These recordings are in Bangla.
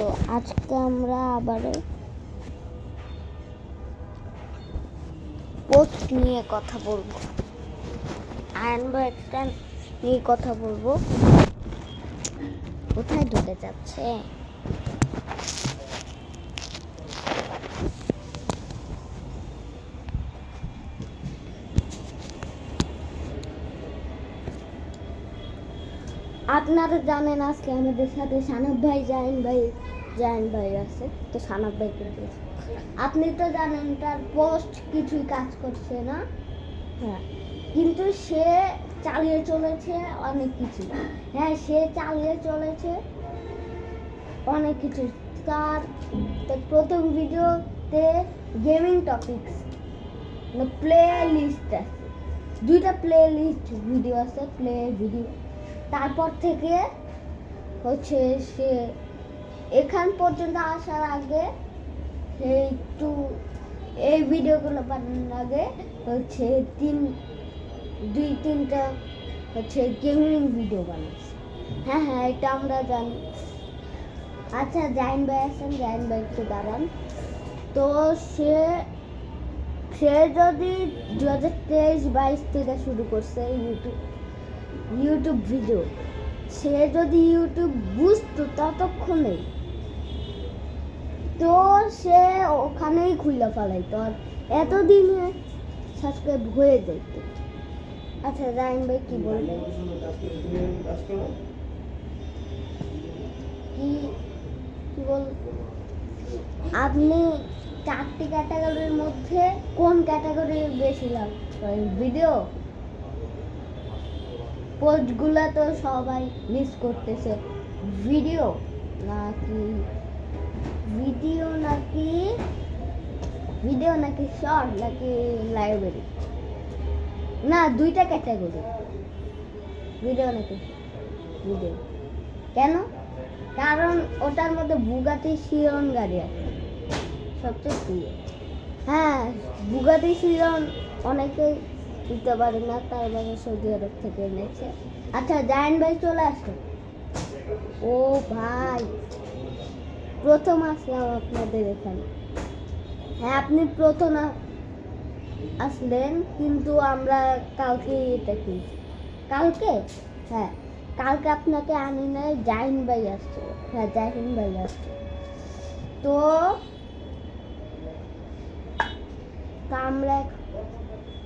তো আজকে আমরা আবার পোস্ট নিয়ে কথা বলবো, আয়ন একটা নিয়ে কথা বলবো। কোথায় ঢুকে যাচ্ছে? আপনারা জানেন আজকে আমাদের সাথে সানাব ভাই, জায়ন ভাই আছে। তো সানাব ভাই কিন্তু আপনি তো জানেন তার পোস্ট কিছুই কাজ করছে না। হ্যাঁ, কিন্তু সে চালিয়ে চলেছে অনেক কিছু। হ্যাঁ, সে চালিয়ে চলেছে অনেক কিছু। তার প্রথম ভিডিওতে গেমিং টপিকস প্লে লিস্ট আছে, 2টা প্লে লিস্ট ভিডিও আছে, প্লে ভিডিও। তারপর থেকে হচ্ছে সে এখান পর্যন্ত আসার আগে সে একটু এই ভিডিওগুলো বানানোর আগে হচ্ছে 2-3টা হচ্ছে গেমিং ভিডিও বানাচ্ছে। হ্যাঁ, এটা আমরা জানি। আচ্ছা, জাইন ভাই আছেন, জাইন ভাই একটু দাঁড়ান। তো সে যদি 2023-22 থেকে শুরু করছে ইউটিউব ভিডিও, সে যদি ইউটিউব বুঝতো ততক্ষণে, তো সে ওখানেই খুলে ফেলাইতো আর এতদিনে সাবস্ক্রাইব হয়ে যেত। আচ্ছা, জাইন ভাই কি বলবেন? কি বল, আপনি 4টি ক্যাটাগরির মধ্যে কোন ক্যাটাগরি বেশি লাভ করেন? ভিডিও পোস্টগুলো তো সবাই মিস করতেছে। ভিডিও নাকি শর্ট নাকি লাইব্রেরি? না, 2টা ক্যাটাগরি, ভিডিও নাকি ভিডিও। কেন? কারণ ওটার মধ্যে বুগাটি শিরন গাড়ি আছে সবচেয়ে প্রিয়। হ্যাঁ, বুগাটি শিরন অনেকেই দিতে পারে না, তার মানে সৌদি আরব থেকে এনেছে। আচ্ছা, জায়ান ভাই চলে আসো। ও ভাই, প্রথম আসলাম আপনাদের এখানে। হ্যাঁ, আপনি প্রথম আসলেন, কিন্তু আমরা কালকে এটা কি কালকে হ্যাঁ কালকে আপনাকে আনি নাই, জাহিন ভাই আসছে। হ্যাঁ, জাহিন ভাই আসছে। তো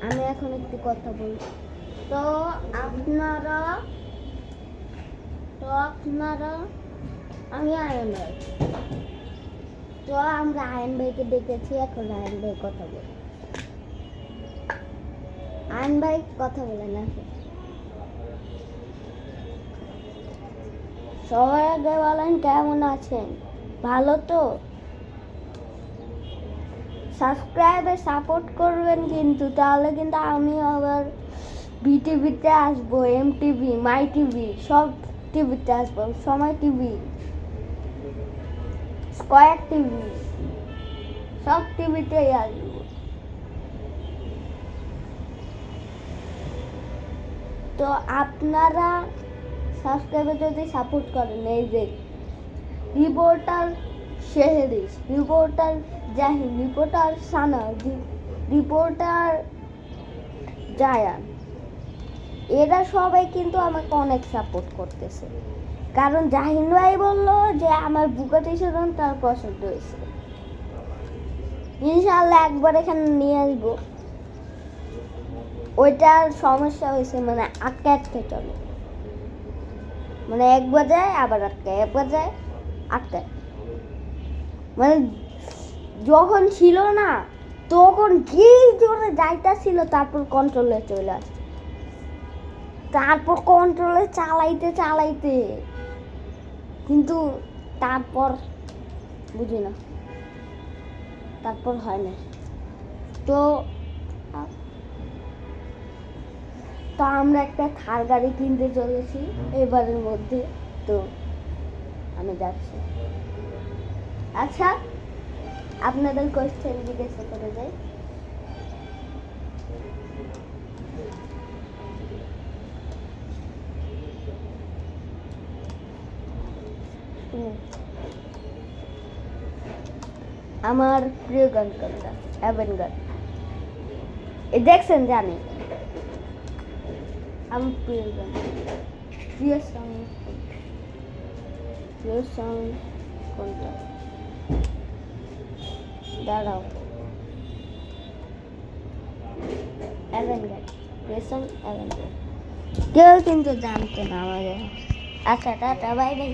আমি এখন একটু কথা বলব। তো আপনারা আমি আয়ন ভাই, তো আমরা আয়ন ভাইকে ডেকেছি, এখন আয়ন ভাই কথা বল। আয়ন ভাই কথা বলে না। সবাই আগে বলেন কেমন আছেন? ভালো তো? সাবস্ক্রাইবে সাপোর্ট করবেন কিন্তু, তাহলে কিন্তু আমি আবার বিটিভিতে আসবো, এমটিভি, মাই টিভি, সব টিভিতে আসবো, সময় টিভি, স্কয়ার টিভি, সব টিভিতেই আসবো। তো আপনারা সাবস্ক্রাইবে যদি সাপোর্ট করেন, এই যে রিপোর্টার শেহরিস, রিপোর্টার জাহিন, রিপোর্টার সানা, রিপোর্টার জায়ান, এরা সবাই কিন্তু আমাকে অনেক সাপোর্ট করতেছে। কারণ জাহিন ভাই বললো যে আমার বুগাটি শিরন তার পছন্দ হয়েছে। ইনশাআল্লাহ একবার এখানে নিয়ে আসবো। ওইটার সমস্যা হয়েছে, মানে আটকে চলে, মানে একবার যায় আবার আটকায়, একবার যায় আটকায়। মানে যখন ছিল না তখন কি জোরে যাইতেছিল, তারপর কন্ট্রোলে চলে আসছে, তারপর কন্ট্রোলে চালাইতে কিন্তু তারপর বুঝি না, তারপর হয় না। তো আমরা একটা থার গাড়ি কিনতে চলেছি এবারের মধ্যে, তো আমি যাচ্ছি। আচ্ছা, আপনাদের কোয়েশ্চেন জিজ্ঞাসা করে যাই। আমার প্রিয় গান কোনটা? অ্যাভেঞ্জার। দেখছেন জানি। আমার প্রিয় গান, প্রিয় সং, প্রিয় সং কোনটা? দাঁড়াও, অ্যাভেঞ্জার, প্রিয় সং অ্যাভেঞ্জার। কেউ কিন্তু জানতো না আমাদের। আচ্ছা টাটা, বাই বাই।